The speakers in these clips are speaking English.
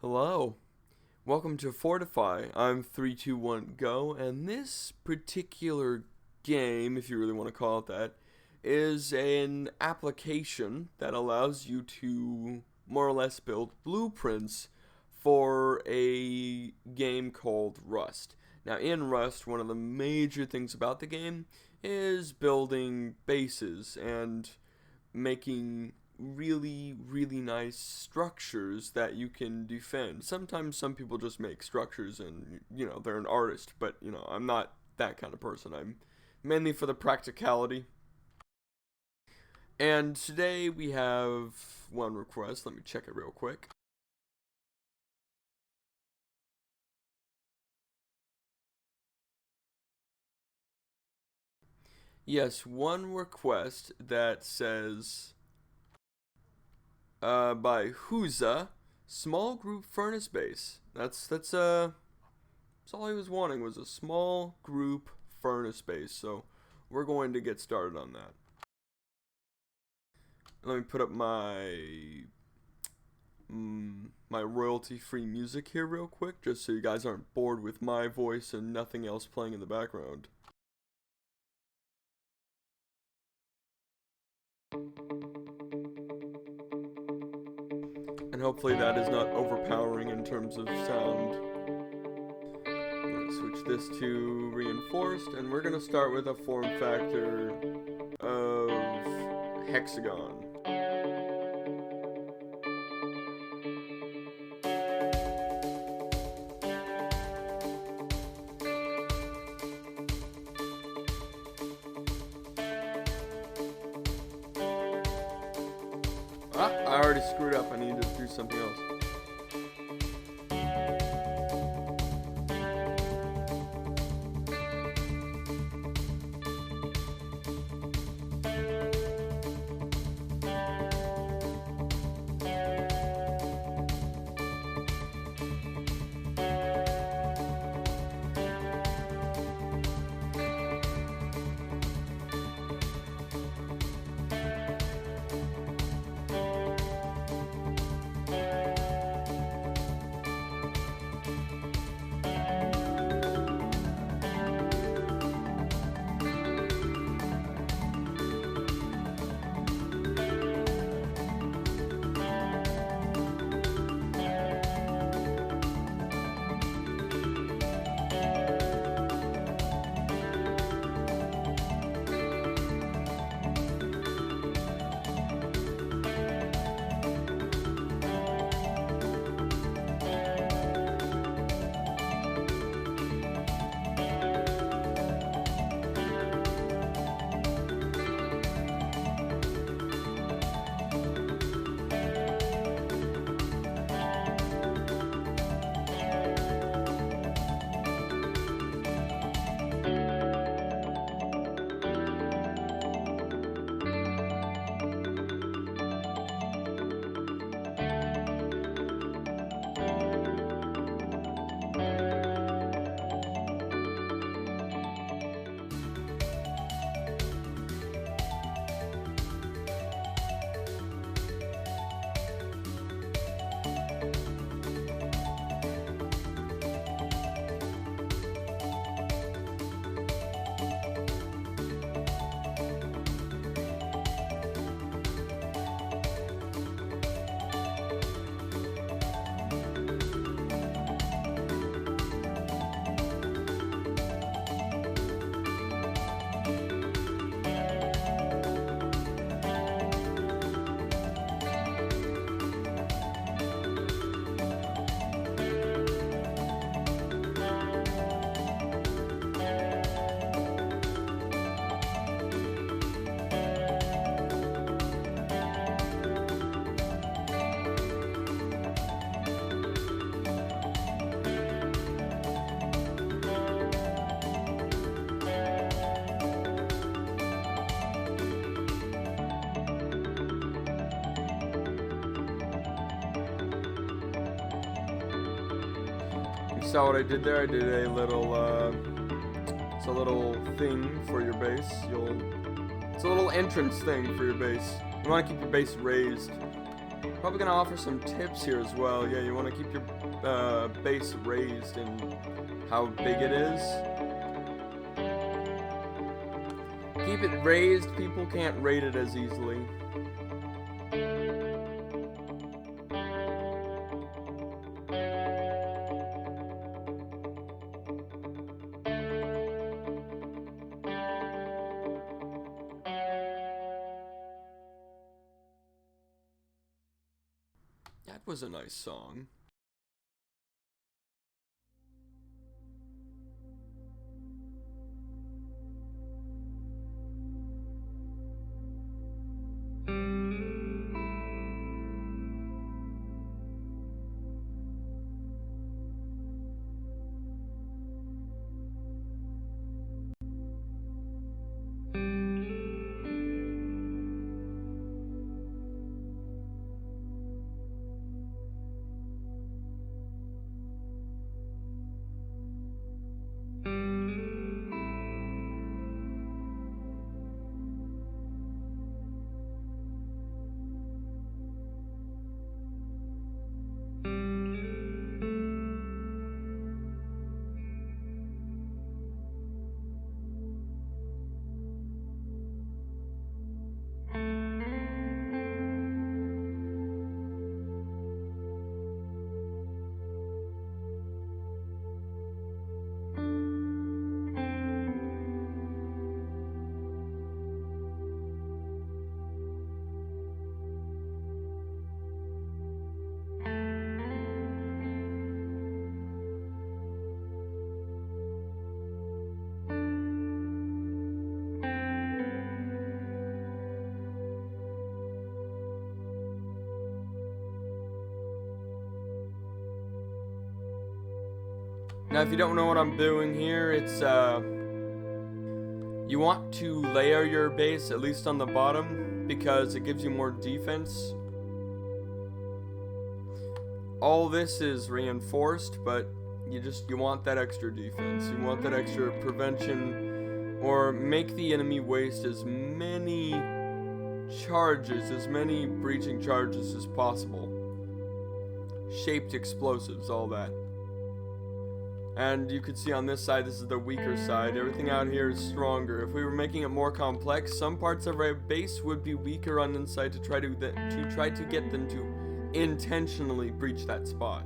Hello, welcome to Fortify. I'm 321 Go, and this particular game, if you really want to call it that, is an application that allows you to more or less build blueprints for a game called Rust. Now, in Rust, one of the major things about the game is building bases and making really nice structures that you can defend. Sometimes some people just make structures and they're an artist, but I'm not that kind of person. I'm mainly for the practicality. And today we have one request. Let me check it real quick. Yes, one request that says by Hoozaa, small group furnace base. That's all he was wanting was a small group furnace base. So we're going to get started on that. Let me put up my royalty-free music here real quick, just so you guys aren't bored with my voice and nothing else playing in the background. And hopefully that is not overpowering in terms of sound. I'm going to switch this to reinforced, and we're going to start with a form factor of hexagon. I already screwed up. I need to do something else. You saw what I did there? I did a little, it's a little thing for your base. It's a little entrance thing for your base. You want to keep your base raised. Probably gonna offer some tips here as well. Yeah, you want to keep your base raised and how big it is. Keep it raised, people can't raid it as easily. That was a nice song. Now, if you don't know what I'm doing here, it's, you want to layer your base, at least on the bottom, because it gives you more defense. All this is reinforced, but you want that extra defense. You want that extra prevention, or make the enemy waste as many charges, as many breaching charges as possible. Shaped explosives, all that. And you could see on this side, this is the weaker side. Everything out here is stronger. If we were making it more complex, some parts of our base would be weaker on the inside to try to get them to intentionally breach that spot.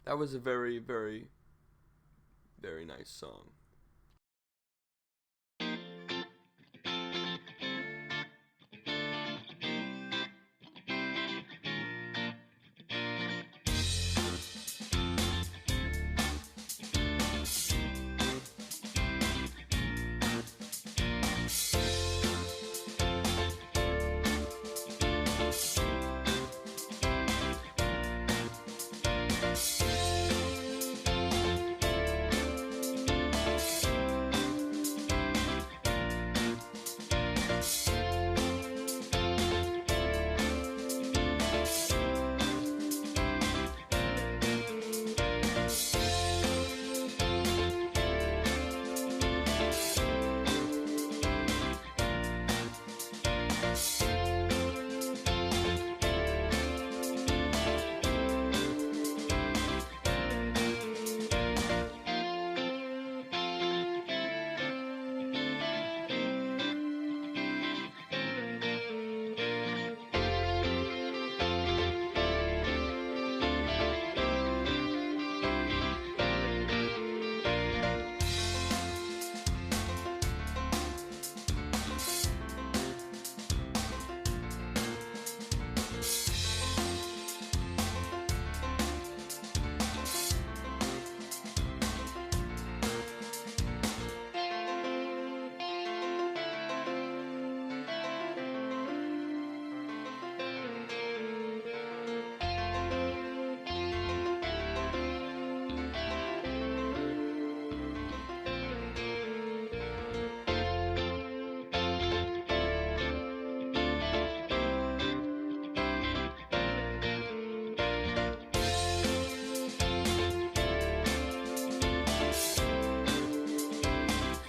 That was a very, very, very nice song.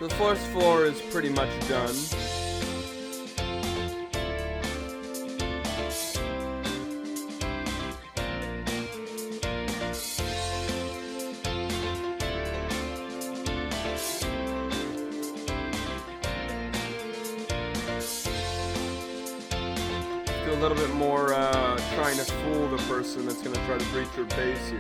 The first floor is pretty much done. Do a little bit more trying to fool the person that's going to try to breach your base here.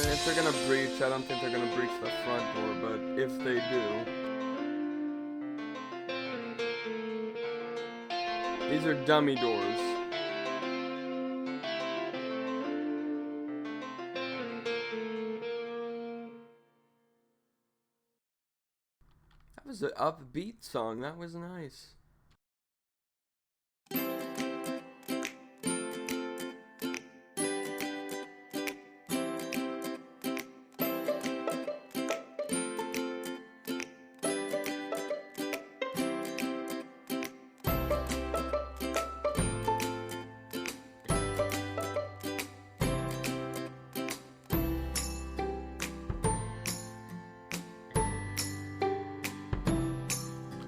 If they're gonna breach, I don't think they're gonna breach the front door, but if they do... These are dummy doors. That was an upbeat song, that was nice.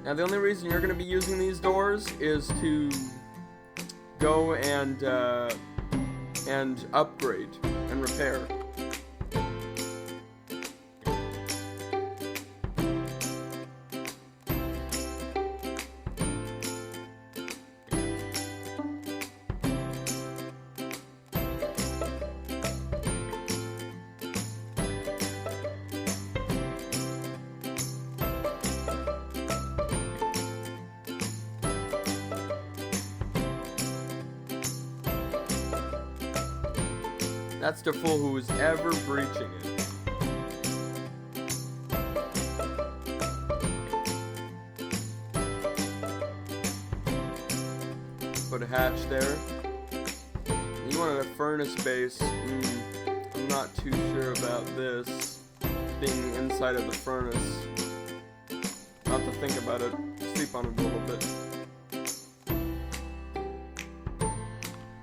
Now the only reason you're going to be using these doors is to go and upgrade and repair. That's the fool who is ever breaching it. Put a hatch there. You wanted a furnace base. I'm not too sure about this being inside of the furnace. I'll have to think about it. Sleep on it a little bit.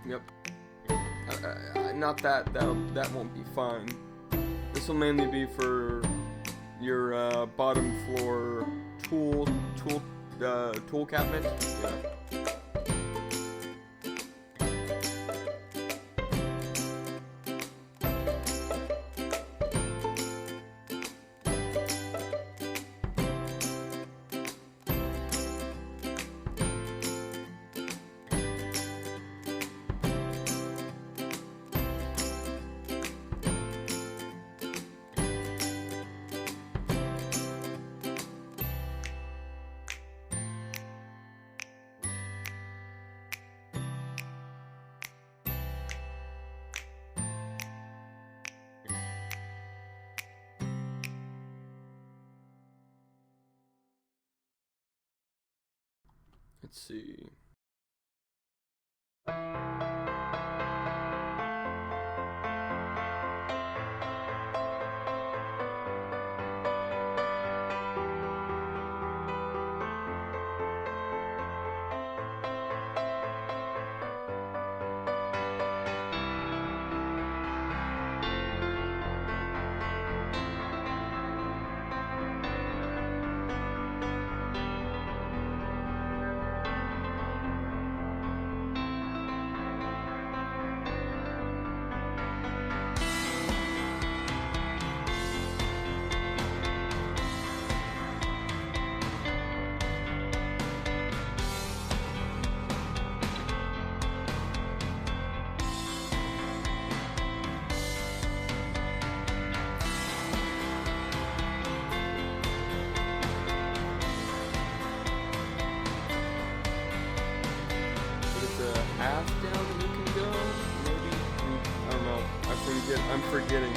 Yep. Not that. That won't be fine. This will mainly be for your bottom floor tool cabinet. Yeah. Let's see. Half down you can go, maybe? I don't know. I'm forgetting.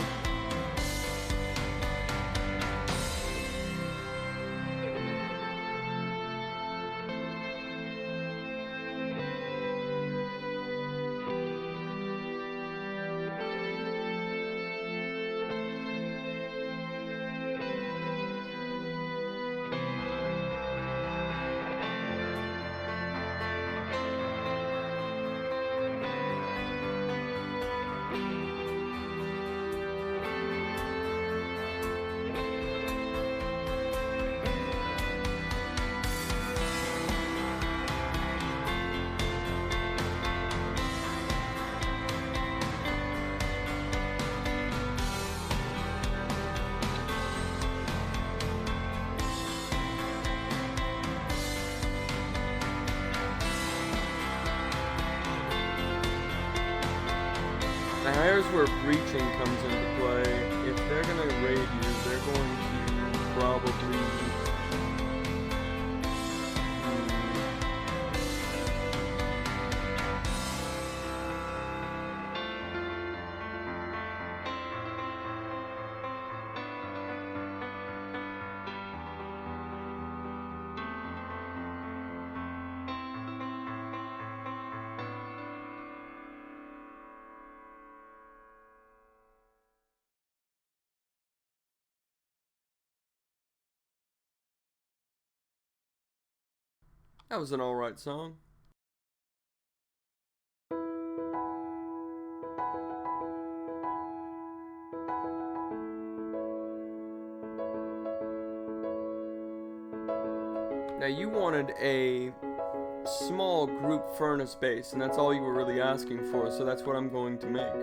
There's where breaching comes into play. If they're gonna raid you, they're going to probably... That was an alright song. Now you wanted a small group furnace base, and that's all you were really asking for, so that's what I'm going to make.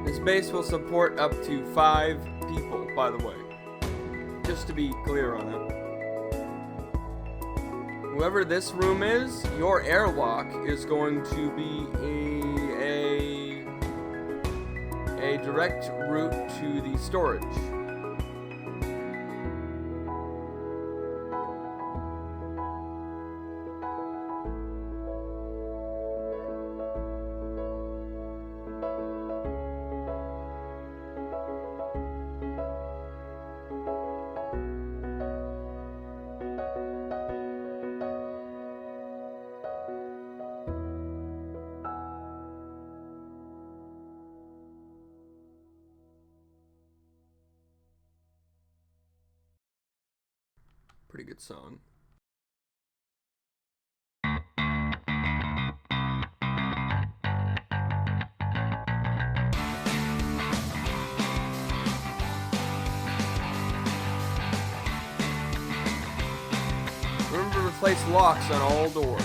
This base will support up to 5 people, by the way. Just to be clear on it. Whoever this room is, your airlock is going to be a direct route to the storage. Pretty good song. Remember to replace locks on all doors.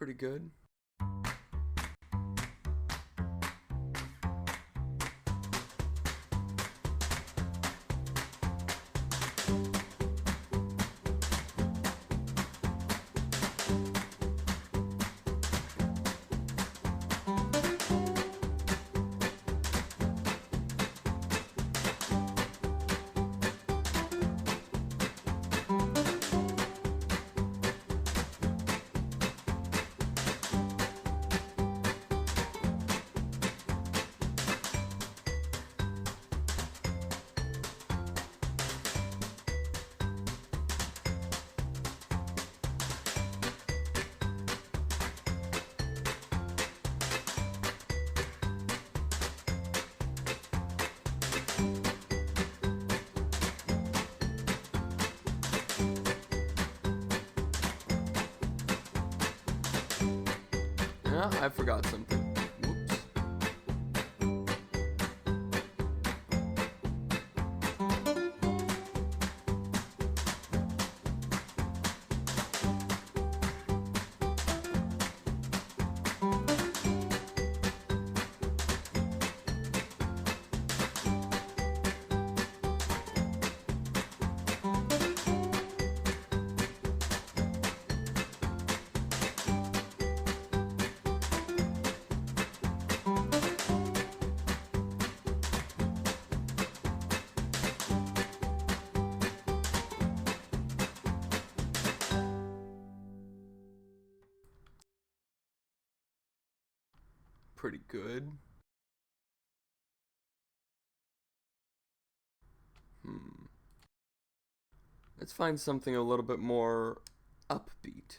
pretty good. Yeah, I forgot something. Whoops. Pretty good. Let's find something a little bit more upbeat.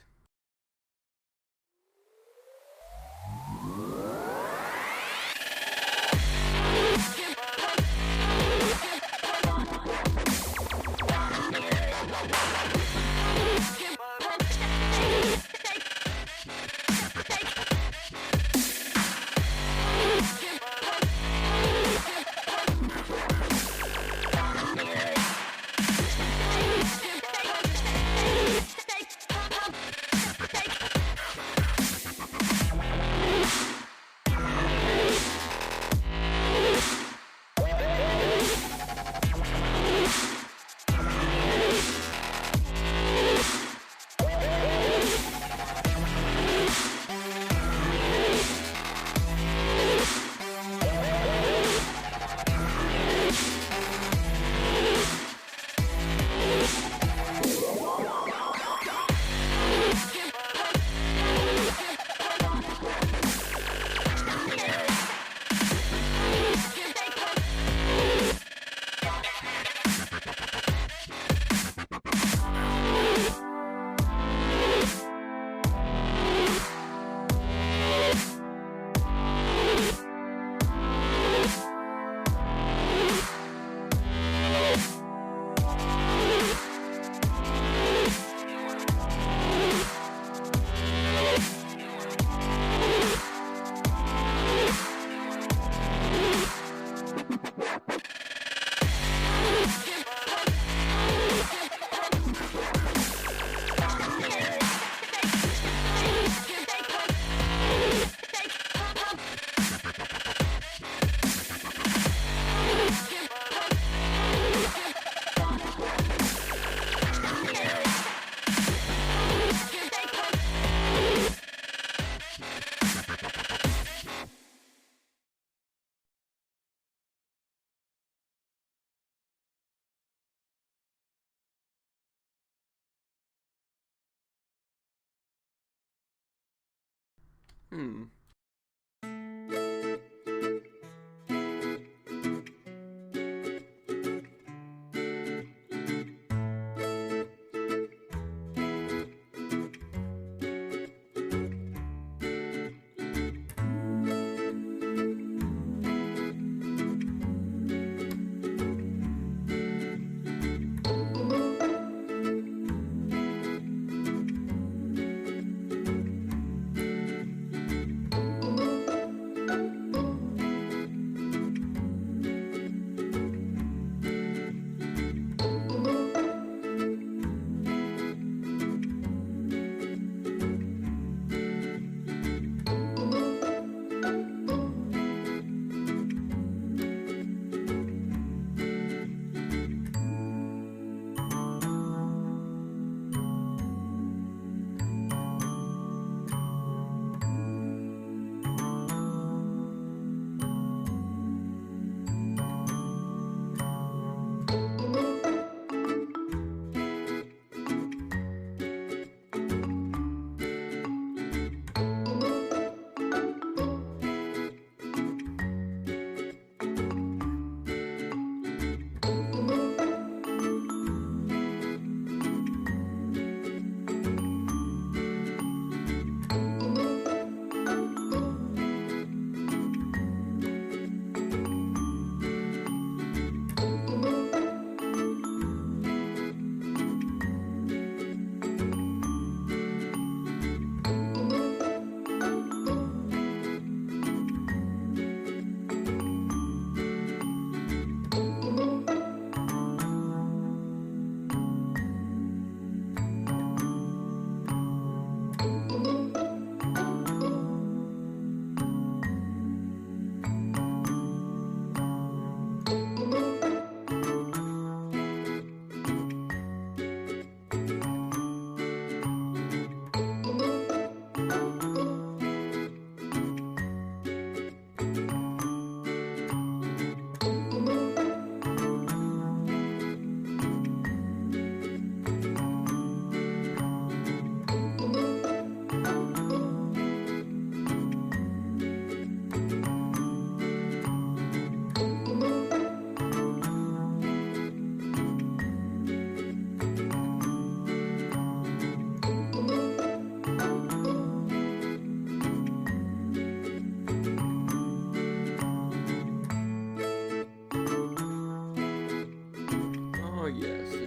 Hmm.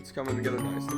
It's coming together nicely.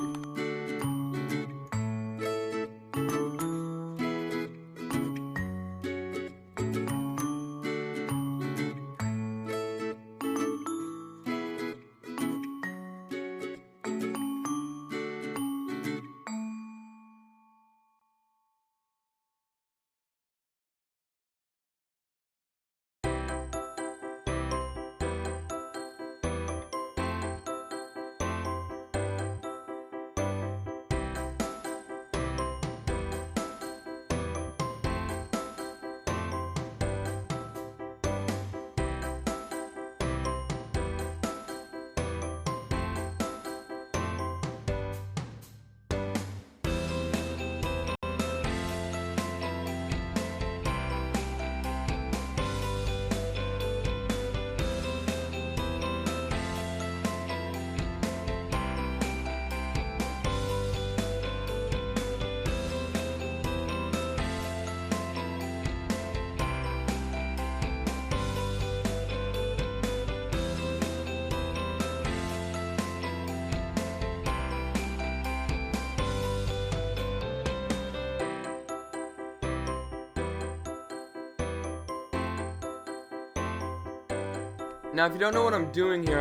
Now, if you don't know what I'm doing here,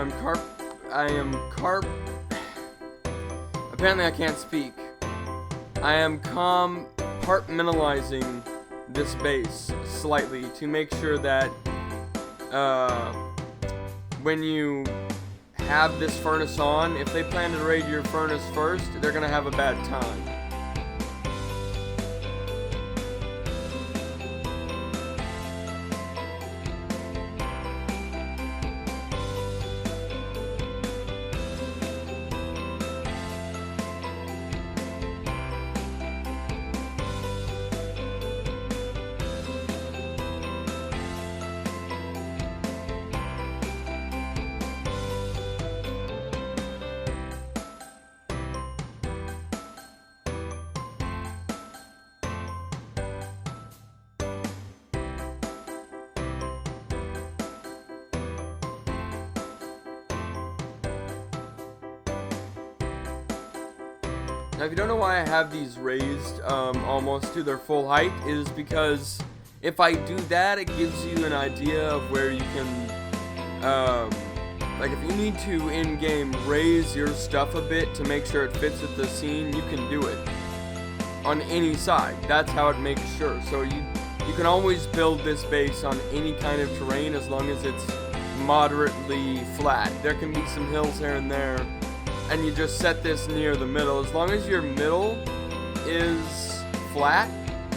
apparently I can't speak. I am compartmentalizing this base slightly to make sure that when you have this furnace on, if they plan to raid your furnace first, they're gonna have a bad time. Now, if you don't know why I have these raised almost to their full height, is because if I do that, it gives you an idea of where you can, like if you need to in-game raise your stuff a bit to make sure it fits with the scene, you can do it on any side. That's how it makes sure. So you can always build this base on any kind of terrain as long as it's moderately flat. There can be some hills here and there, and you just set this near the middle. As long as your middle is flat,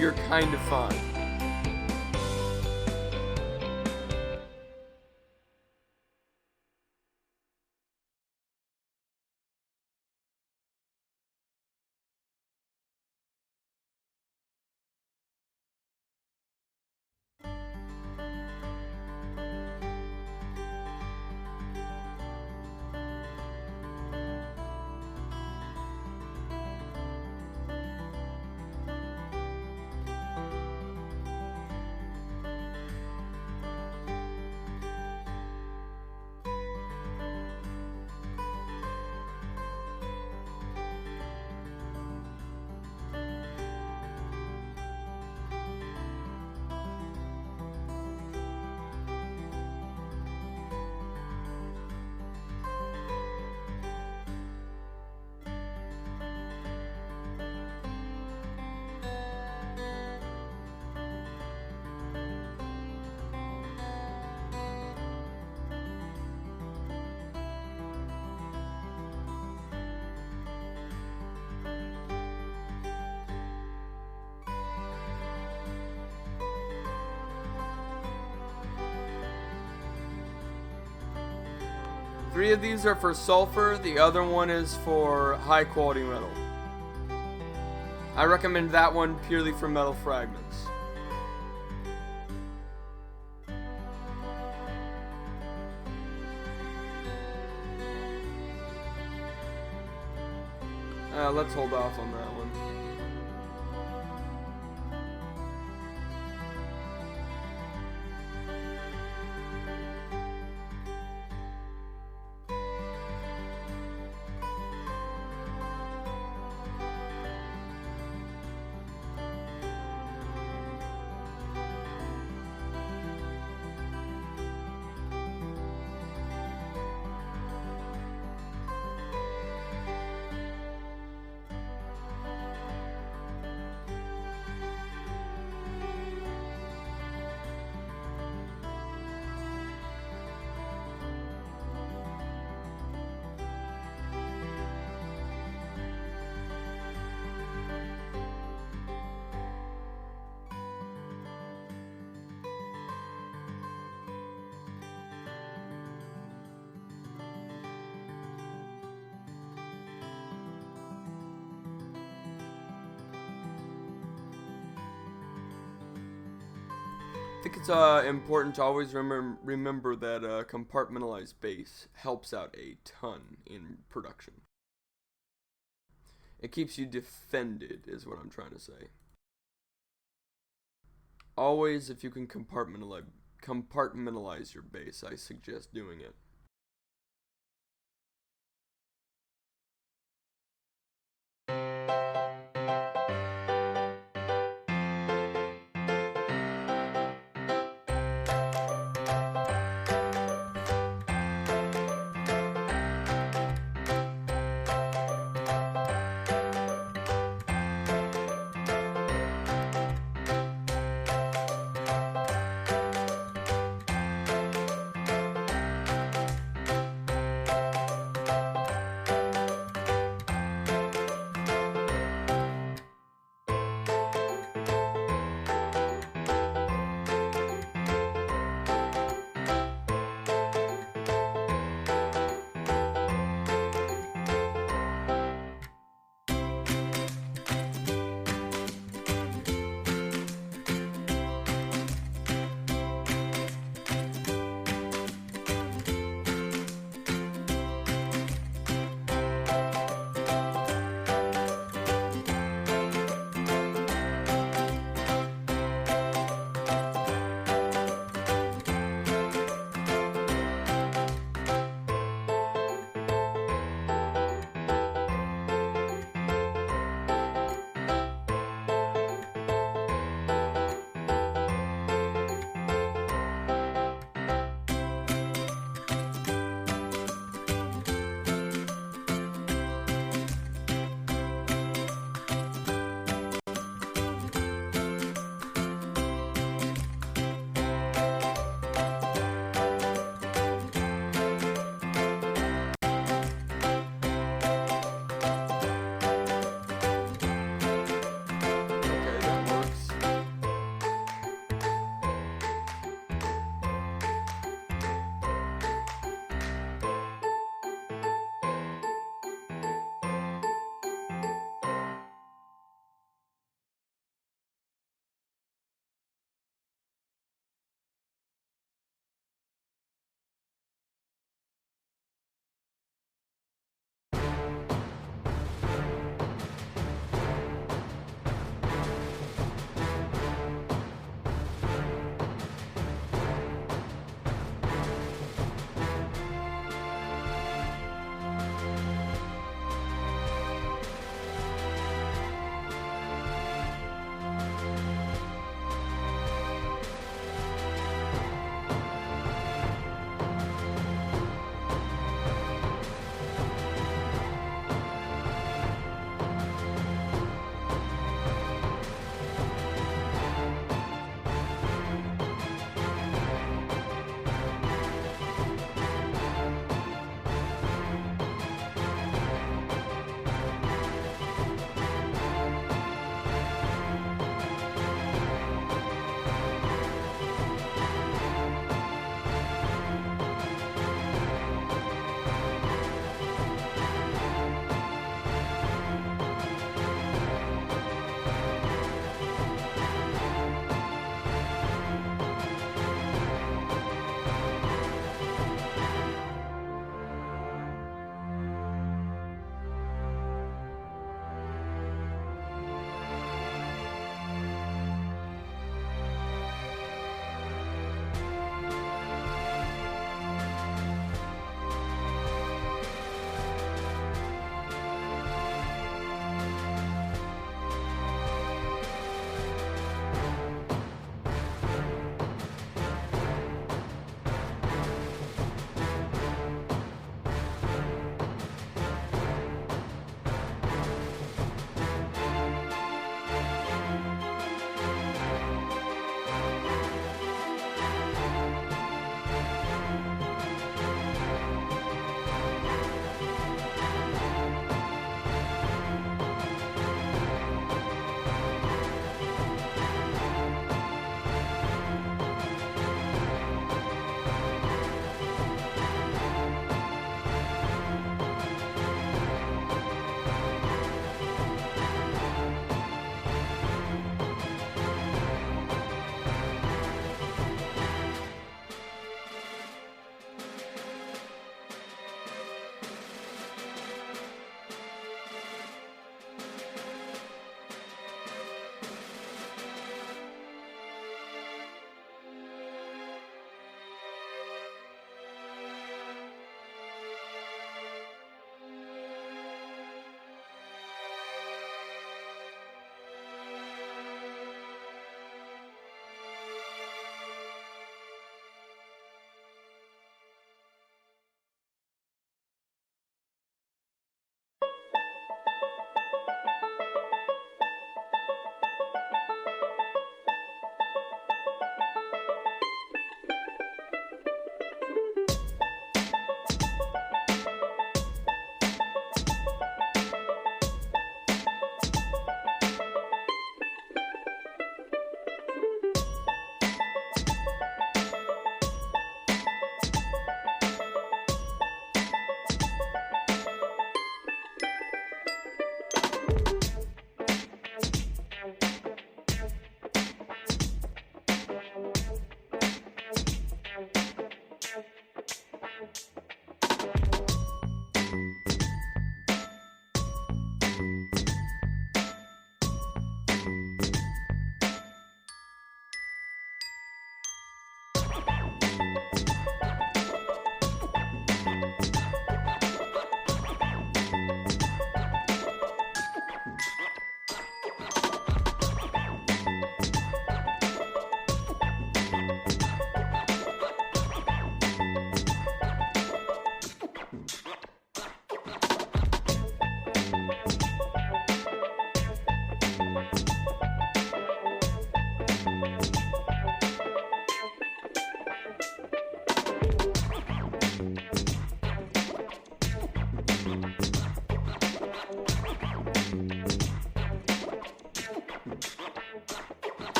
you're kind of fine. Three of these are for sulfur, the other one is for high quality metal. I recommend that one purely for metal fragments. Let's hold off on that one. I think it's important to always remember that compartmentalized base helps out a ton in production. It keeps you defended, is what I'm trying to say. Always, if you can compartmentalize your base, I suggest doing it.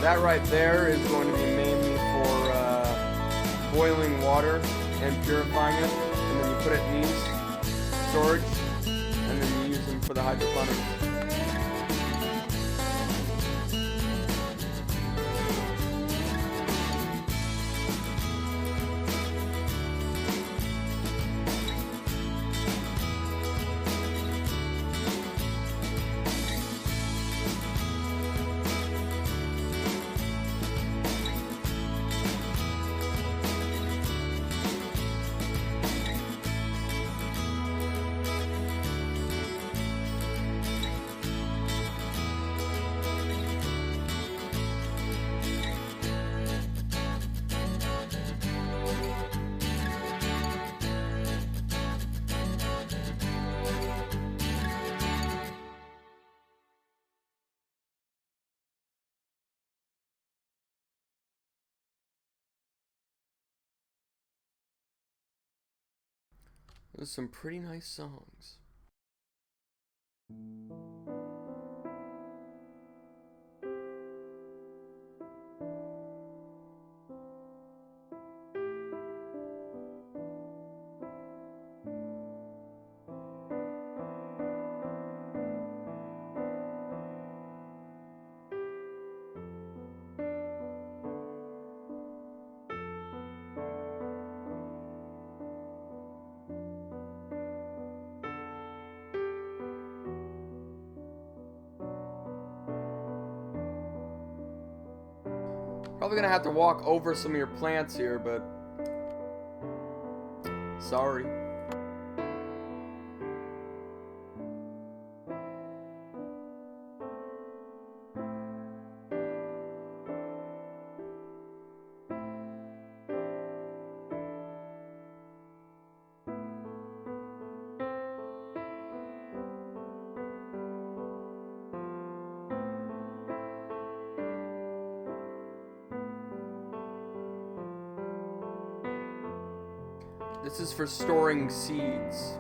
That right there is going to be mainly for boiling water and purifying it, and then you put it in these storage, and then you use them for the hydroponics. There's some pretty nice songs. Probably gonna have to walk over some of your plants here, but sorry. This is for storing seeds.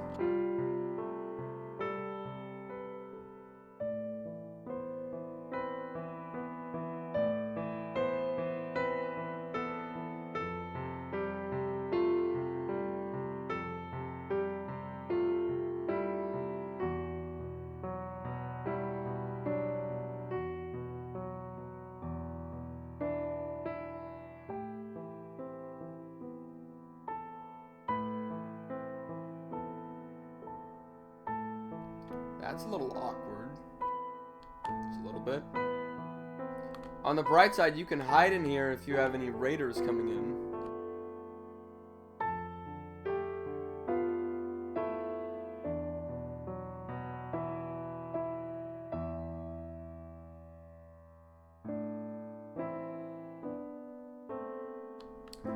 That's a little awkward. Just a little bit. On the bright side, you can hide in here if you have any raiders coming in.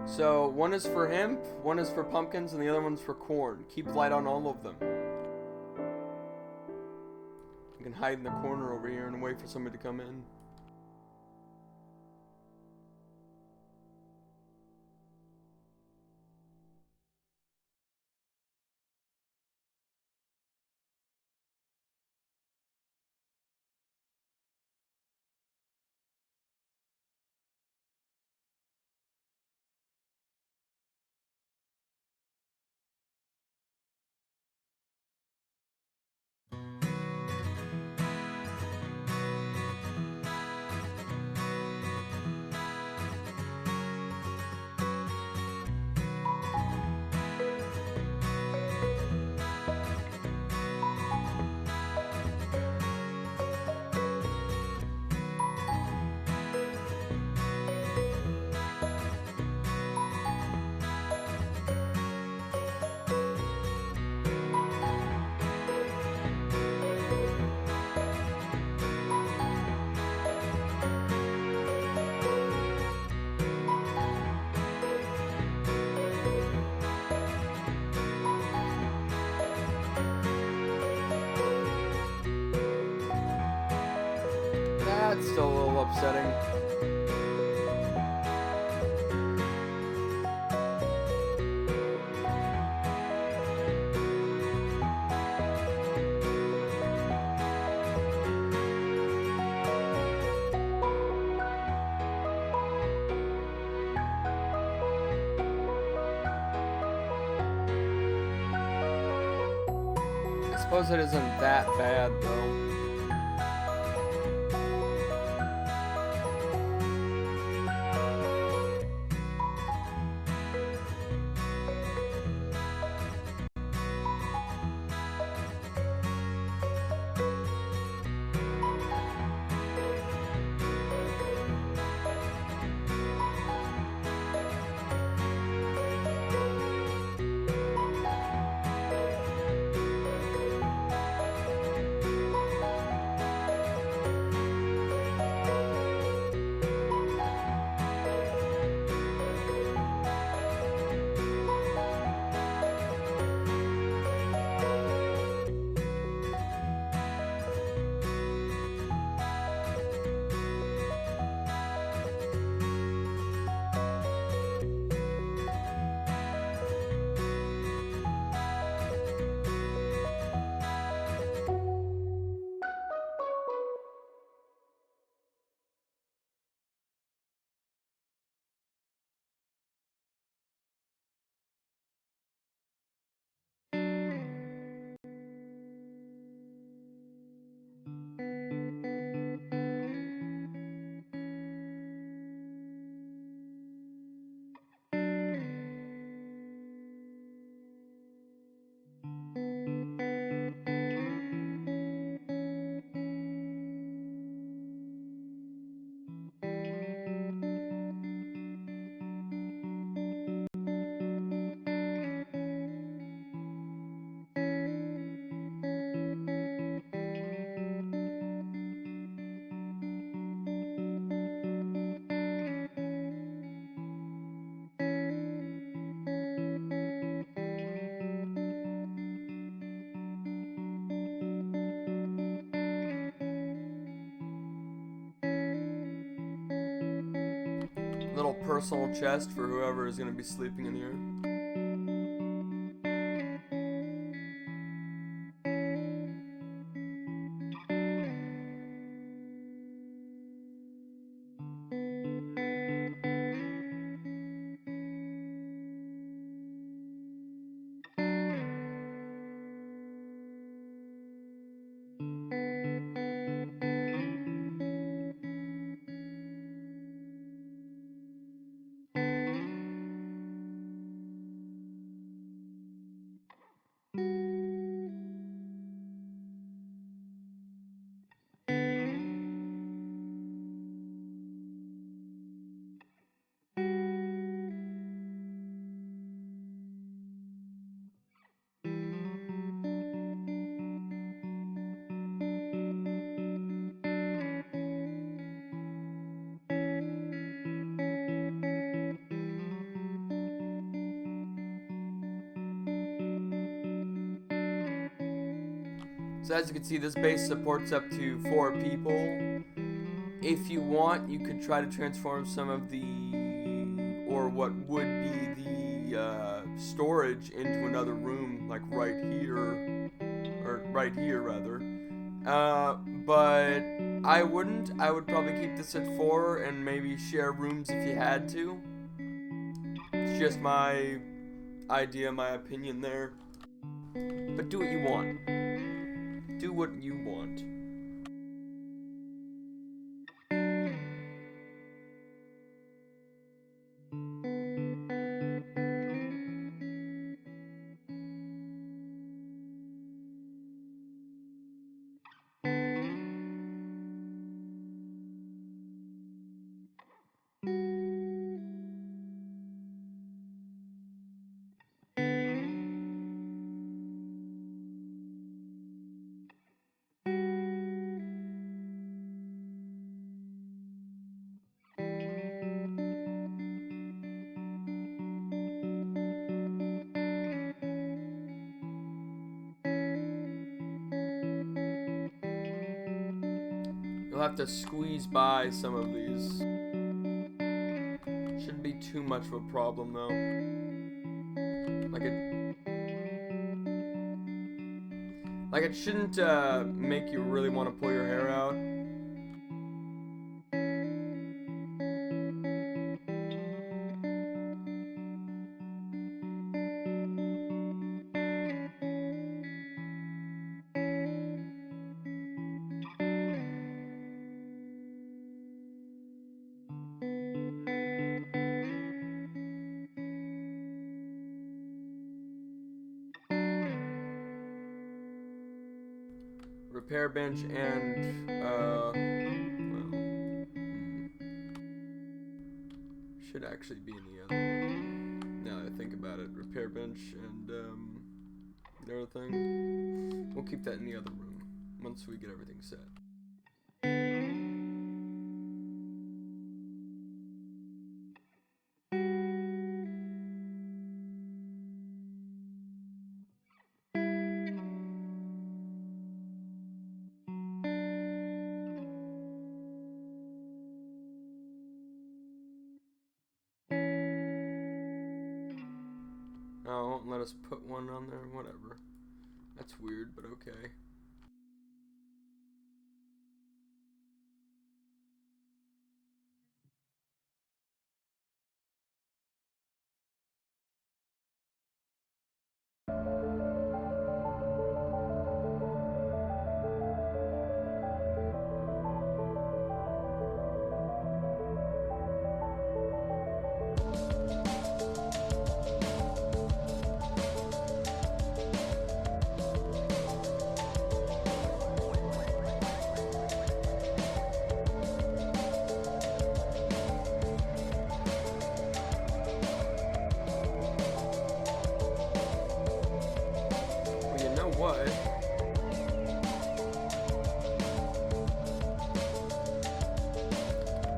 So, one is for hemp, one is for pumpkins, and the other one's for corn. Keep light on all of them. You can hide in the corner over here and wait for somebody to come in. That's still a little upsetting. Suppose it isn't that bad, though. Little personal chest for whoever is going to be sleeping in here. So as you can see, this base supports up to 4 people. If you want, you could try to transform some of the, or what would be the storage into another room, like right here, or right here rather. But I wouldn't. I would probably keep this at 4 and maybe share rooms if you had to. It's just my idea, my opinion there. But do what you want. Do what you want. You'll have to squeeze by some of these. Shouldn't be too much of a problem though. Like it shouldn't make you really want to pull your hair out. repair bench and, should actually be in the other room. Now that I think about it, repair bench and, the other thing. We'll keep that in the other room once we get everything set. Oh, it won't let us put one on there? Whatever. That's weird, but okay. What?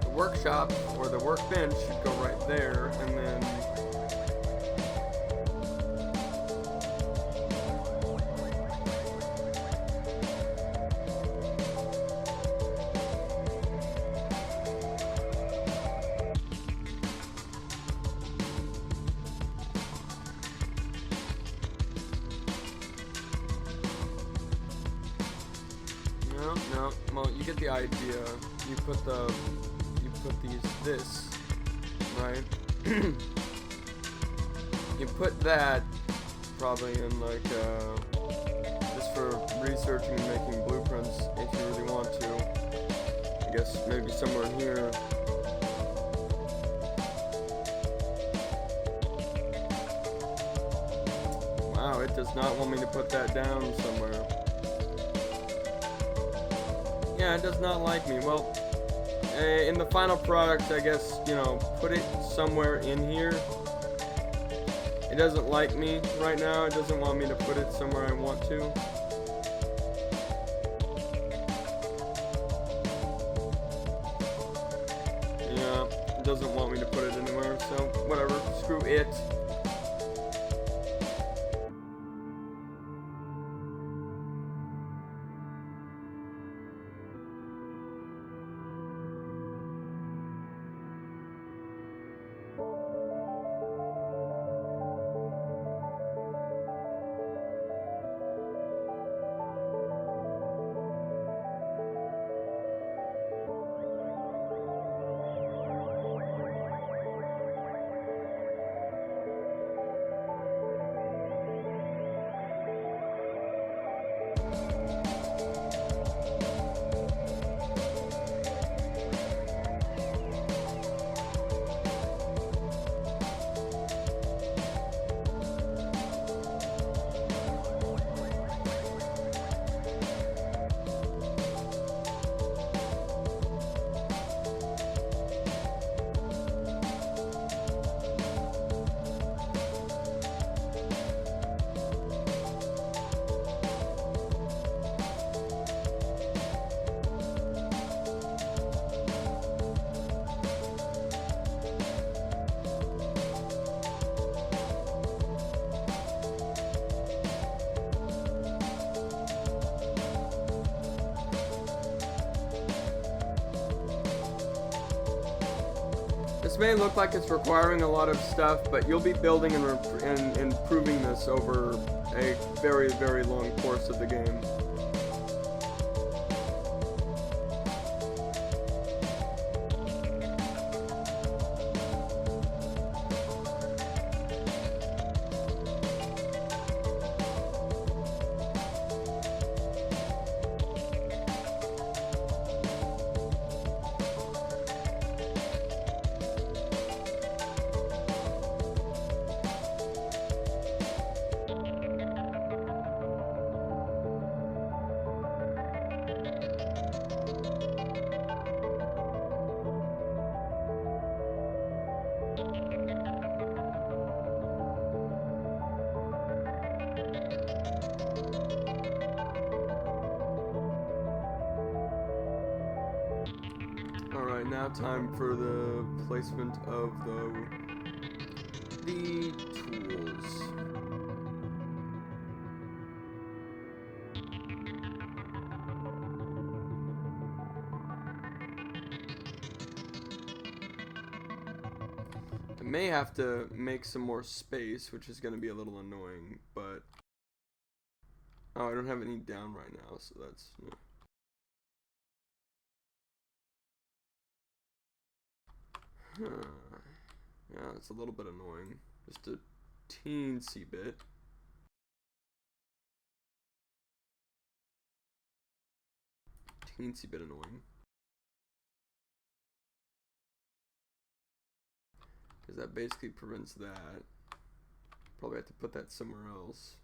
The workshop or the workbench should go right there, and then no, well, you get the idea. You put this, right? You put that probably in like, just for researching and making blueprints if you really want to. I guess maybe somewhere in here. Wow, it does not want me to put that down somewhere. Yeah, it does not like me. Well, in the final product, I guess, you know, put it somewhere in here. It doesn't like me right now. It doesn't want me to put it somewhere I want to. Yeah, it doesn't want me to put it anywhere, so whatever. Screw it. This may look like it's requiring a lot of stuff, but you'll be building and improving this over a very, very long course of the game. Alright, now time for the placement of the tools. I may have to make some more space, which is going to be a little annoying, but oh, I don't have any down right now, so that's yeah, it's a little bit annoying. Just a teensy bit. Teensy bit annoying. Because that basically prevents that. Probably have to put that somewhere else.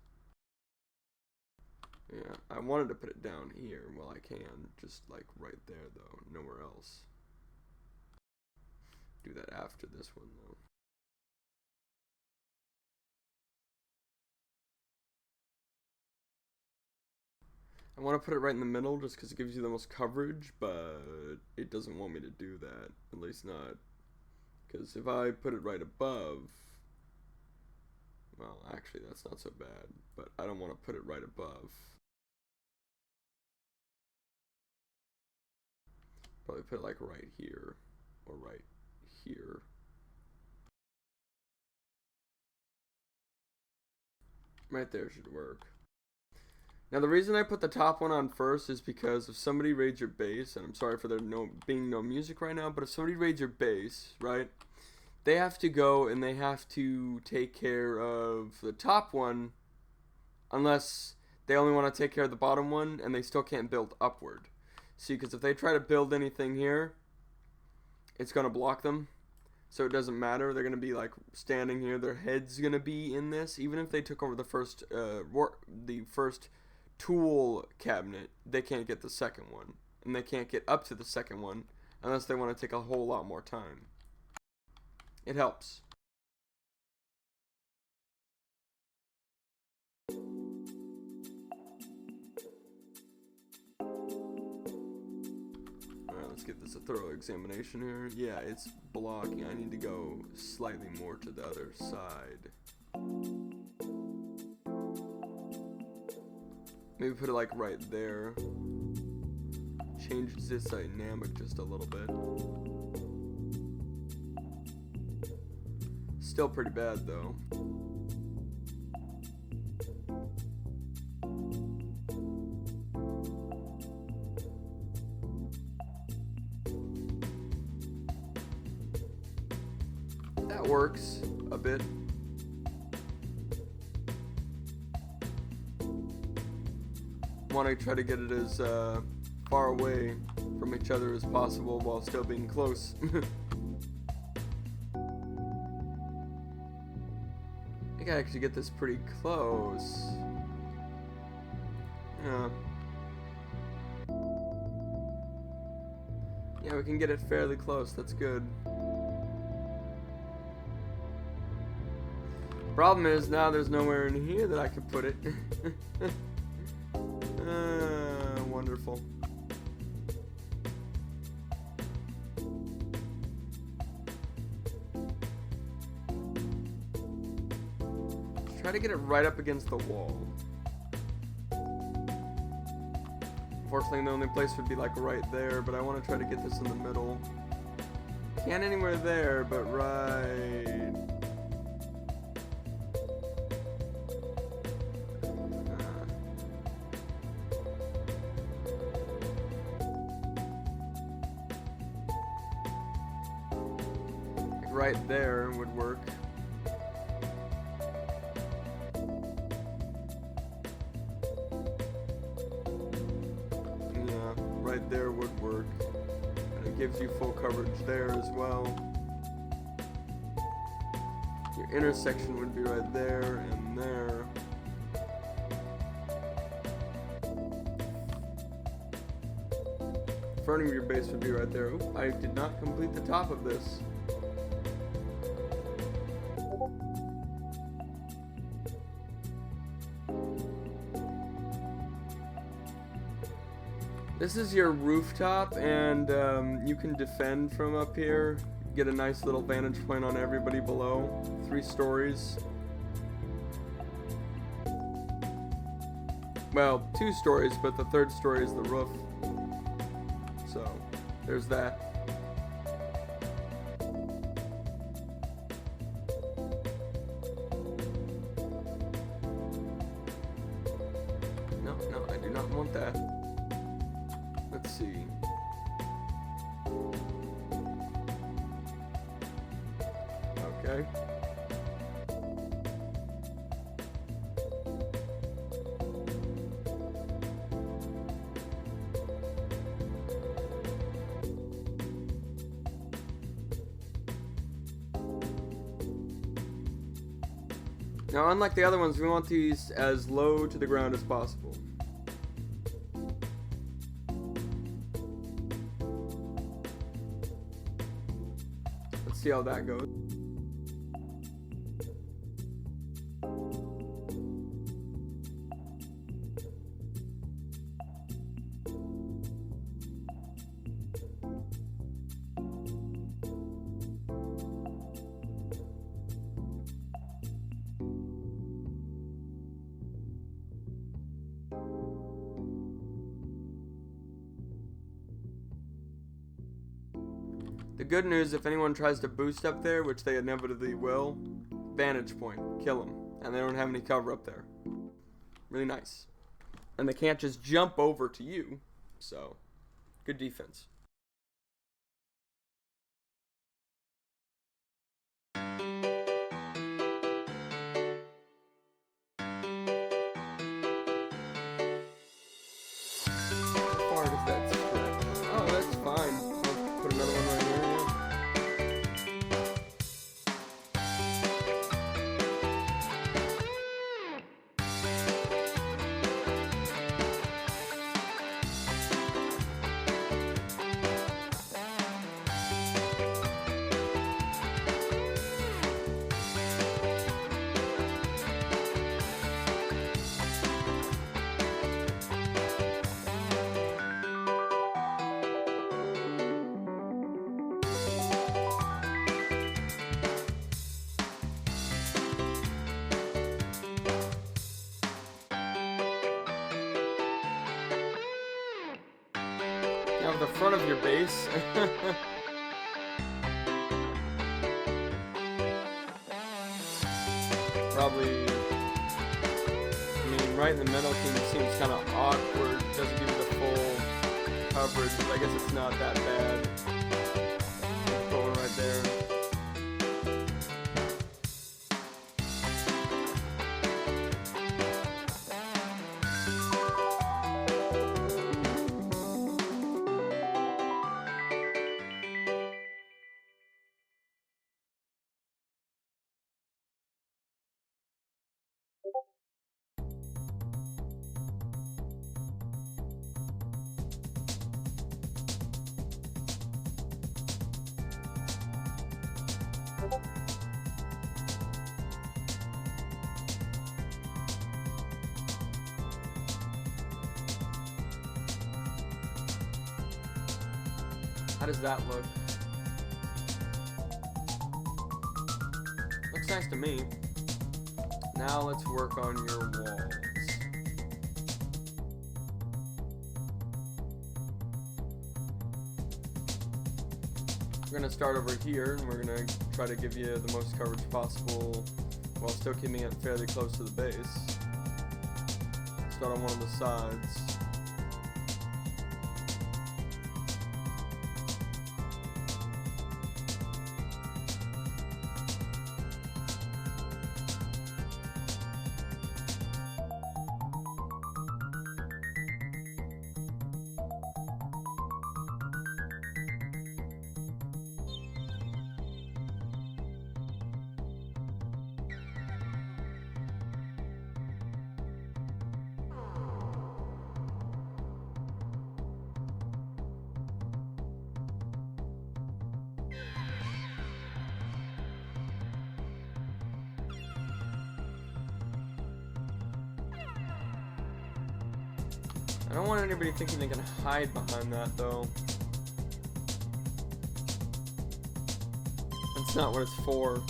Yeah, I wanted to put it down here while I can. Just like right there though, nowhere else. Do that after this one though. I want to put it right in the middle just because it gives you the most coverage, but it doesn't want me to do that. At least not. Because if I put it right above, well, actually that's not so bad, but I don't want to put it right above. Probably put it like right here, or right here. Right there should work. Now the reason I put the top one on first is because if somebody raids your base, and I'm sorry for there being no music right now, but if somebody raids your base, right, they have to go and they have to take care of the top one, unless they only want to take care of the bottom one, and they still can't build upward. See, because if they try to build anything here, it's going to block them. So it doesn't matter. They're going to be like standing here. Their head's going to be in this. Even if they took over the first tool cabinet, they can't get the second one. And they can't get up to the second one unless they want to take a whole lot more time. It helps. Alright, let's get this a thorough examination here. Yeah, it's blocking. I need to go slightly more to the other side. Maybe put it like right there. Changes its dynamic just a little bit. Still pretty bad though. That works a bit. Want to try to get it as far away from each other as possible while still being close. I think I actually get this pretty close. Yeah. Yeah, we can get it fairly close. That's good. Problem is now there's nowhere in here that I could put it. Wonderful. Try to get it right up against the wall. Unfortunately, the only place would be like right there, but I want to try to get this in the middle. Can't anywhere there, but right. Right there would work. Yeah, right there would work. And it gives you full coverage there as well. Your intersection would be right there and there. Front of your base would be right there. Oop, I did not complete the top of this. This is your rooftop, and you can defend from up here. Get a nice little vantage point on everybody below. 3 stories. Well, 2 stories, but the 3rd story is the roof. So, there's that. No, I do not want that. Let's see. Okay. Now, unlike the other ones, we want these as low to the ground as possible. Let's see how that goes. The good news, if anyone tries to boost up there, which they inevitably will, vantage point, kill them. And they don't have any cover up there. Really nice. And they can't just jump over to you, so good defense. How far does that stretch? Oh, that's fine. I'll put another one right here. Now the front of your base. Probably, I mean, right in the middle seems kind of awkward. Doesn't give you the full coverage, but I guess it's not that bad. Put one right there. How does that look? Looks nice to me. Now let's work on your walls. We're going to start over here, and we're going to try to give you the most coverage possible while still keeping it fairly close to the base. Start on one of the sides. I don't want anybody thinking they can hide behind that, though. That's not what it's for.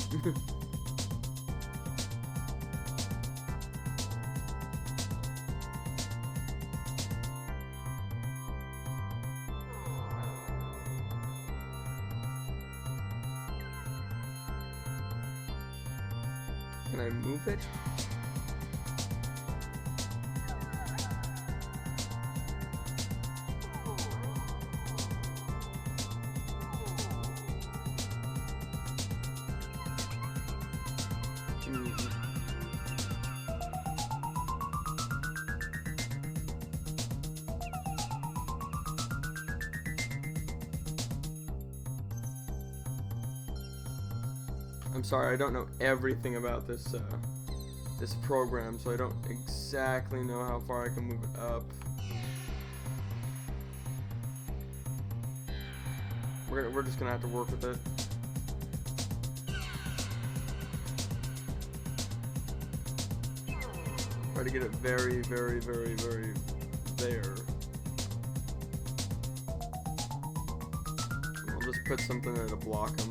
Can I move it? I'm sorry, I don't know everything about this this program, so I don't exactly know how far I can move it up. We're just gonna have to work with it. Try to get it very, very, very, very there. I'll just put something there to block them.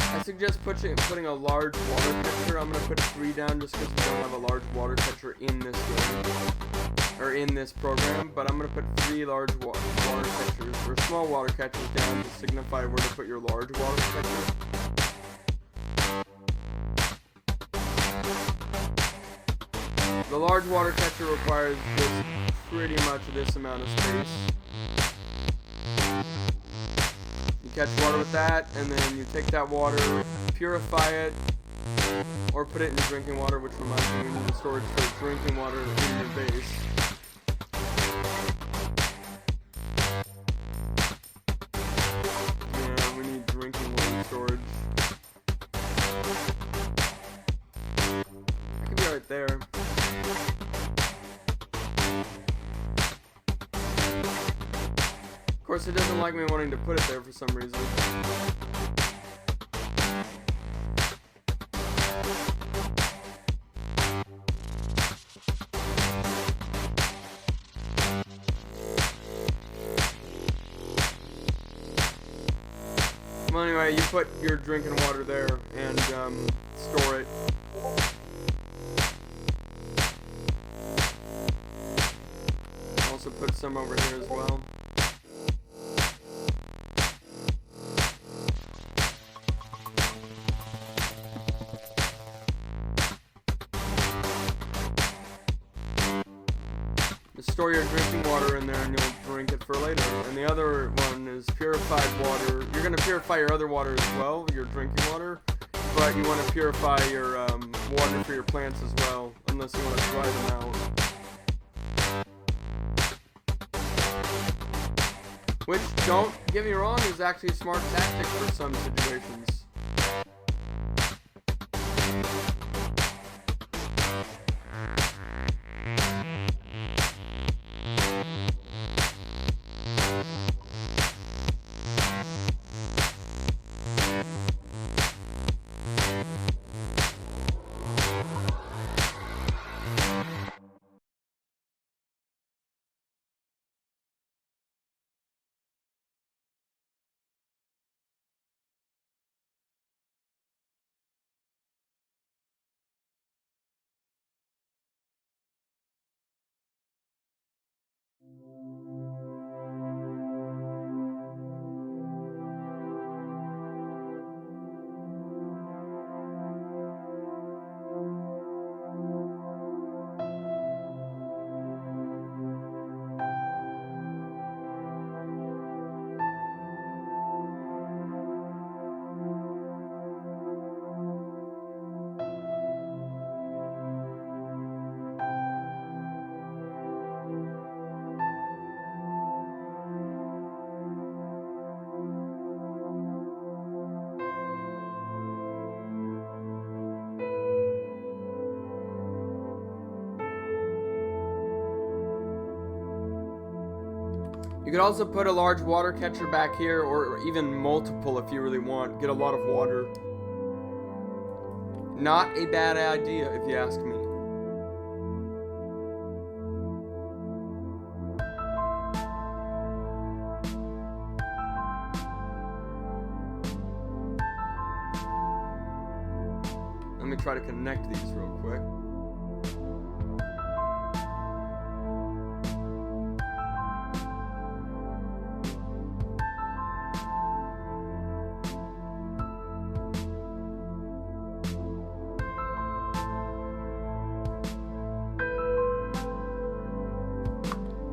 I suggest putting a large water catcher. I'm gonna put 3 down just because we don't have a large water catcher in this game, or in this program. But I'm gonna put 3 large water catchers, or small water catchers down to signify where to put your large water catcher. The large water catcher requires just pretty much this amount of space. You catch water with that, and then you take that water, purify it, or put it in your drinking water, which reminds me, you need the storage for drinking water in your base. Yeah, we need drinking water storage. That could be right there. Of course, it doesn't like me wanting to put it there for some reason. Well, anyway, you put your drinking water there and store it. Also put some over here as well. Store your drinking water in there and you'll drink it for later. And the other one is purified water. You're going to purify your other water as well, your drinking water, but you want to purify your water for your plants as well, unless you want to dry them out. Which, don't get me wrong, is actually a smart tactic for some situations. You could also put a large water catcher back here, or even multiple if you really want. Get a lot of water. Not a bad idea, if you ask me. Let me try to connect these real quick.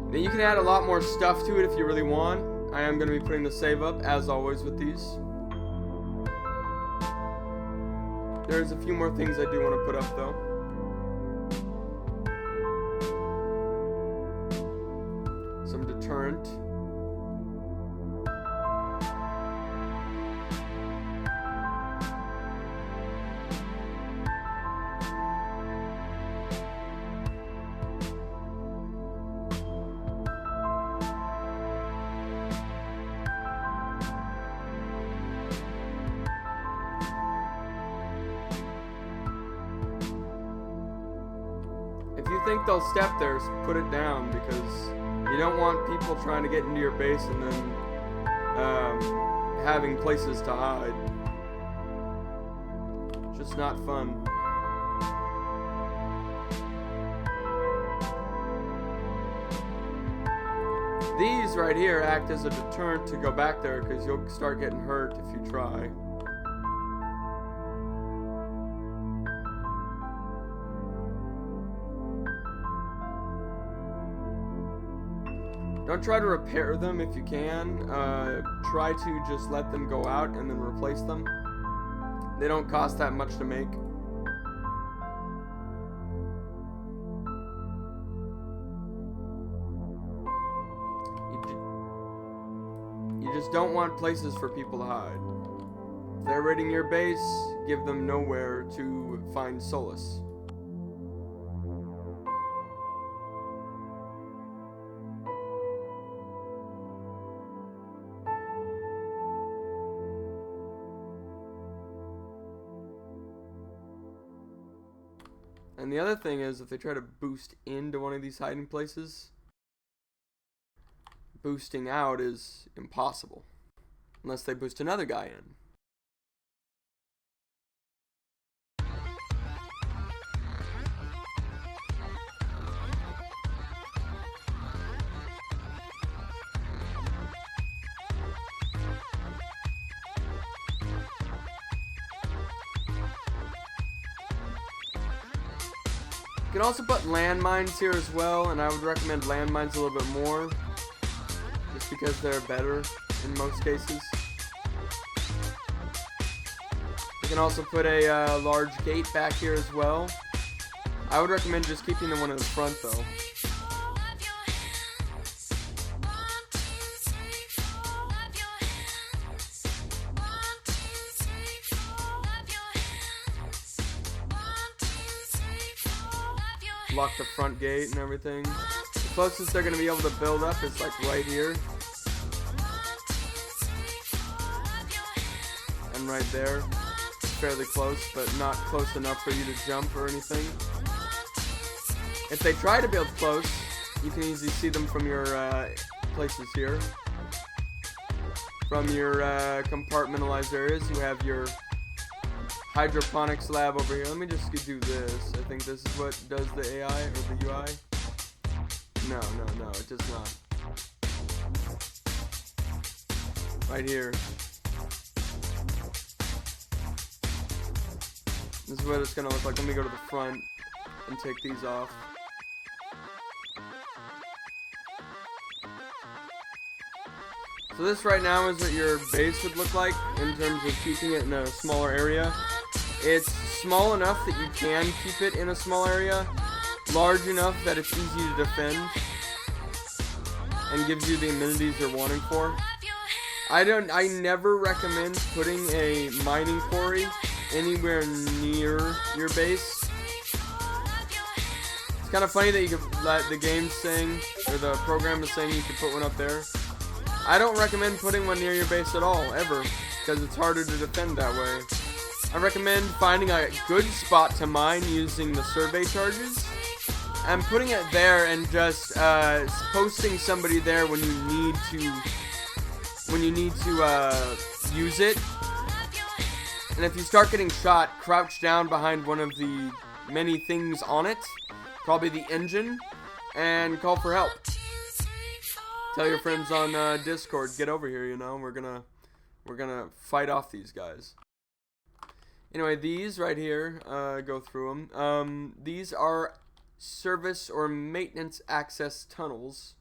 Now you can add a lot more stuff to it if you really want. I am going to be putting the save up, as always with these. There's a few more things I do want to put up, though. Some deterrent. If you think they'll step there, put it down, because you don't want people trying to get into your base and then having places to hide. Just not fun. These right here act as a deterrent to go back there, because you'll start getting hurt if you try. Don't try to repair them if you can. Try to just let them go out and then replace them. They don't cost that much to make. You just don't want places for people to hide. If they're raiding your base, give them nowhere to find solace. And the other thing is, if they try to boost into one of these hiding places, boosting out is impossible. Unless they boost another guy in. You can also put landmines here as well, and I would recommend landmines a little bit more, just because they're better in most cases. You can also put a large gate back here as well. I would recommend just keeping the one in the front though. Lock the front gate and everything. The closest they're going to be able to build up is like right here. And right there. Fairly close, but not close enough for you to jump or anything. If they try to build close, you can easily see them from your places here. From your compartmentalized areas, you have your hydroponics lab over here. Let me just do this. I think this is what does the AI or the UI. No, it does not. Right here. This is what it's gonna look like. Let me go to the front and take these off. So this right now is what your base would look like in terms of keeping it in a smaller area. It's small enough that you can keep it in a small area, large enough that it's easy to defend, and gives you the amenities you're wanting for. I never recommend putting a mining quarry anywhere near your base. It's kind of funny that you could let the game saying, or the program is saying you could put one up there. I don't recommend putting one near your base at all, ever, because it's harder to defend that way. I recommend finding a good spot to mine using the survey charges, and putting it there and just posting somebody there when you need to use it. And if you start getting shot, crouch down behind one of the many things on it, probably the engine, and call for help. Tell your friends on Discord, get over here, you know, we're gonna fight off these guys. Anyway, these right here, go through them. These are service or maintenance access tunnels.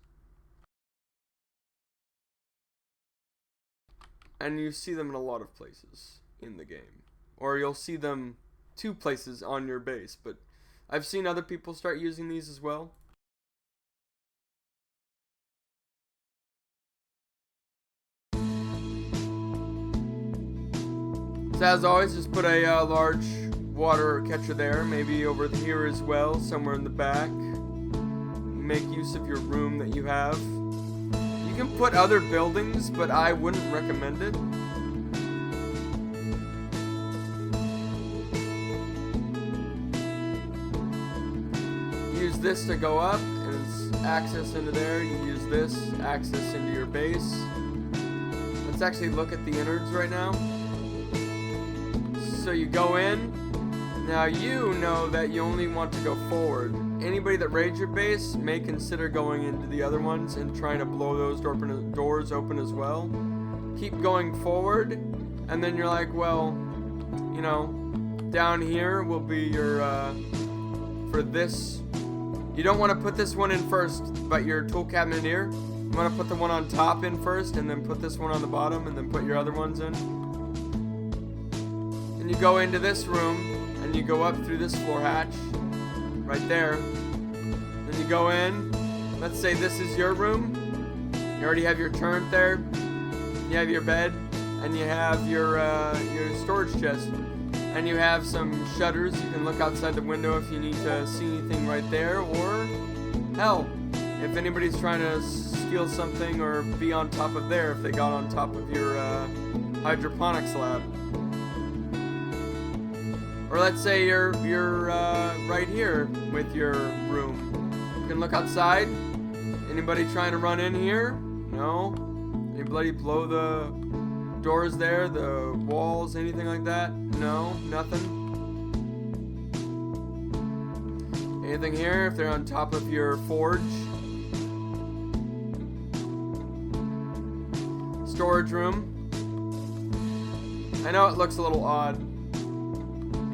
And you see them in a lot of places in the game. Or you'll see them 2 places on your base, but I've seen other people start using these as well. So as always, just put a large water catcher there, maybe over here as well, somewhere in the back. Make use of your room that you have. You can put other buildings, but I wouldn't recommend it. Use this to go up, and it's access into there. You use this, access into your base. Let's actually look at the innards right now. So you go in. Now you know that you only want to go forward. Anybody that raids your base may consider going into the other ones and trying to blow those doors open as well. Keep going forward, and then you're like, well, you know, down here will be your, for this. You don't want to put this one in first, but your tool cabinet here. You want to put the one on top in first, and then put this one on the bottom, and then put your other ones in. And you go into this room, and you go up through this floor hatch, right there. Then you go in. Let's say this is your room. You already have your turret there. You have your bed, and you have your storage chest, and you have some shutters. You can look outside the window if you need to see anything right there, or hell, if anybody's trying to steal something or be on top of there, if they got on top of your hydroponics lab. Or let's say you're right here with your room. You can look outside. Anybody trying to run in here? No. Anybody blow the doors there, the walls, anything like that? No, nothing. Anything here if they're on top of your forge? Storage room. I know it looks a little odd.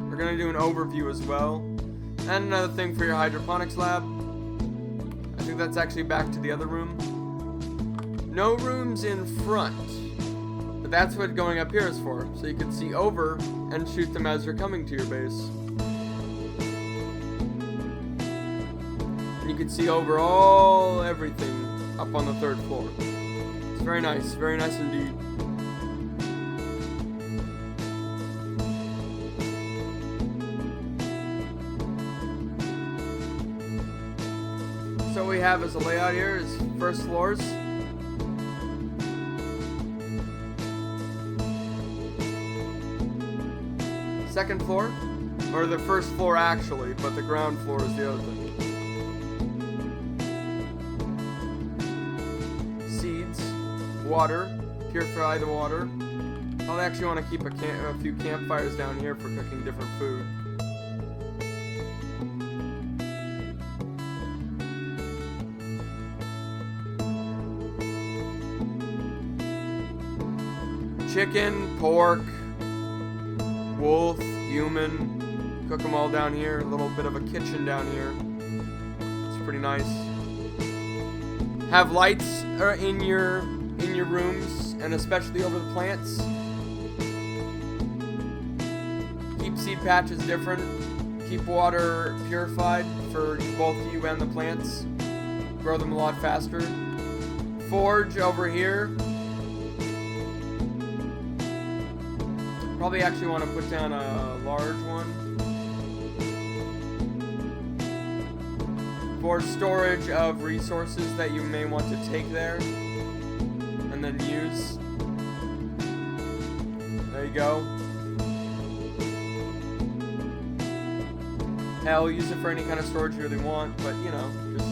We're going to do an overview as well. And another thing for your hydroponics lab. I think that's actually back to the other room. No rooms in front. But that's what going up here is for. So you can see over and shoot them as you're coming to your base. And you can see over everything up on the 3rd floor. It's very nice indeed. So what we have as a layout here is first floors. Second floor, or the first floor actually, but the ground floor is the other thing. Seeds, water, purify the water. I'll actually want to keep a few campfires down here for cooking different food. Chicken, pork, wolf, human, cook them all down here. A little bit of a kitchen down here. It's pretty nice. Have lights in your rooms, and especially over the plants. Keep seed patches different. Keep water purified for both you and the plants. Grow them a lot faster. Forge over here. Probably actually want to put down a large one for storage of resources that you may want to take there. And then use. There you go. Hell, use it for any kind of storage you really want, but you know, just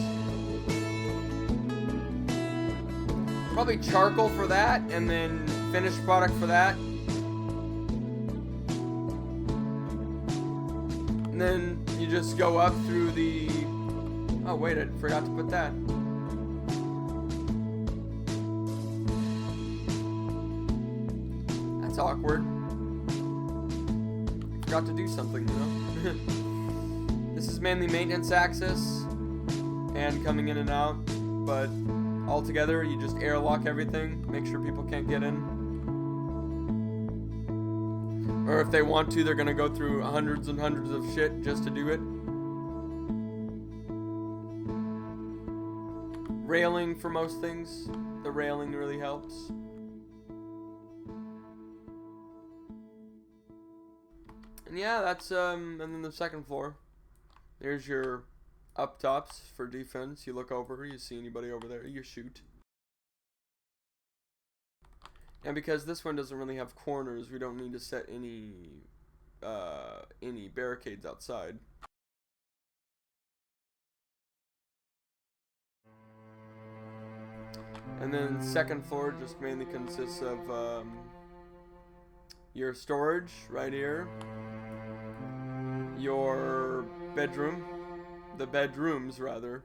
probably charcoal for that, and then finished product for that. And then you just go up through the... Oh wait, I forgot to put that. That's awkward. Forgot to do something, you know? This is mainly maintenance access and coming in and out, but altogether you just airlock everything, make sure people can't get in. Or if they want to, they're gonna go through hundreds and hundreds of shit just to do it. Railing for most things. The railing really helps. And yeah, that's and then the second floor. There's your up tops for defense. You look over, you see anybody over there, you shoot. And because this one doesn't really have corners, we don't need to set any barricades outside. And then second floor just mainly consists of your storage right here, your bedroom, the bedrooms rather,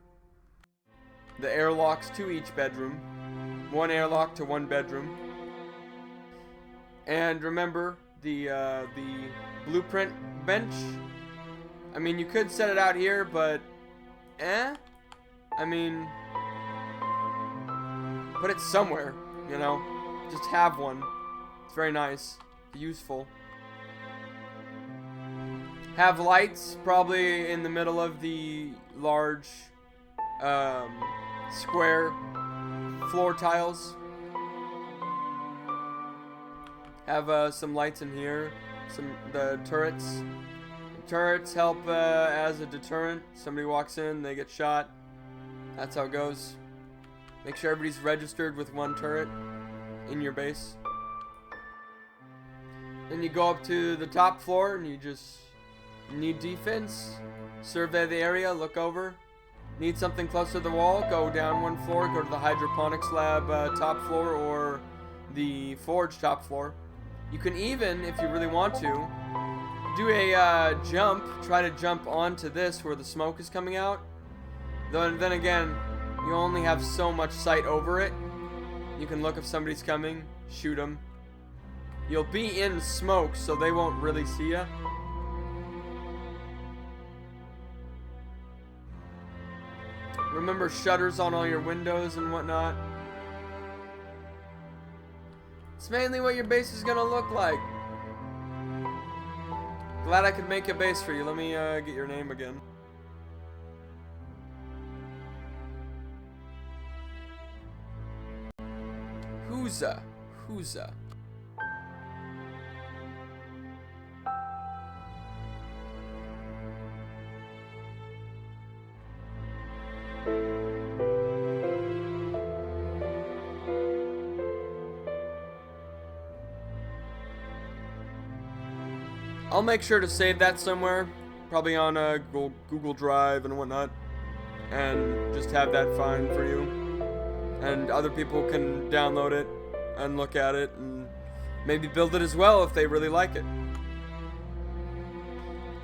the airlocks to each bedroom, one airlock to one bedroom. And remember the blueprint bench. I mean, you could set it out here, but I mean, put it somewhere, you know. Just have one. It's very nice, useful. Have lights probably in the middle of the large square floor tiles. Have some lights in here. The turrets. The turrets help as a deterrent. Somebody walks in, they get shot. That's how it goes. Make sure everybody's registered with one turret in your base. Then you go up to the top floor and you just need defense. Survey the area, look over. Need something close to the wall, go down one floor, go to the hydroponics lab top floor or the forge top floor. You can even, if you really want to, do a jump, try to jump onto this where the smoke is coming out. Then again, you only have so much sight over it. You can look if somebody's coming, shoot them. You'll be in smoke, so they won't really see you. Remember shutters on all your windows and whatnot. It's mainly what your base is gonna look like. Glad I could make a base for you. Let me get your name again. Hoozaa. Hoozaa. I'll make sure to save that somewhere, probably on Google Drive and whatnot, and just have that fine for you. And other people can download it and look at it and maybe build it as well if they really like it.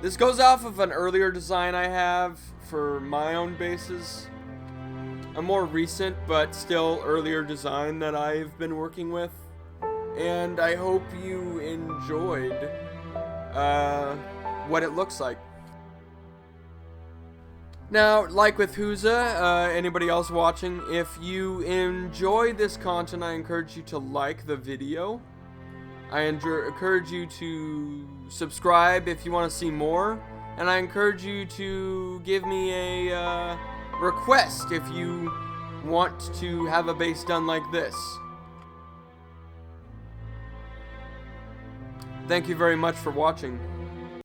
This goes off of an earlier design I have for my own bases. A more recent but still earlier design that I've been working with. And I hope you enjoyed what it looks like. Now, like with Hoozaa, anybody else watching, if you enjoy this content, I encourage you to like the video. I encourage you to subscribe if you want to see more. And I encourage you to give me a request if you want to have a base done like this. Thank you very much for watching.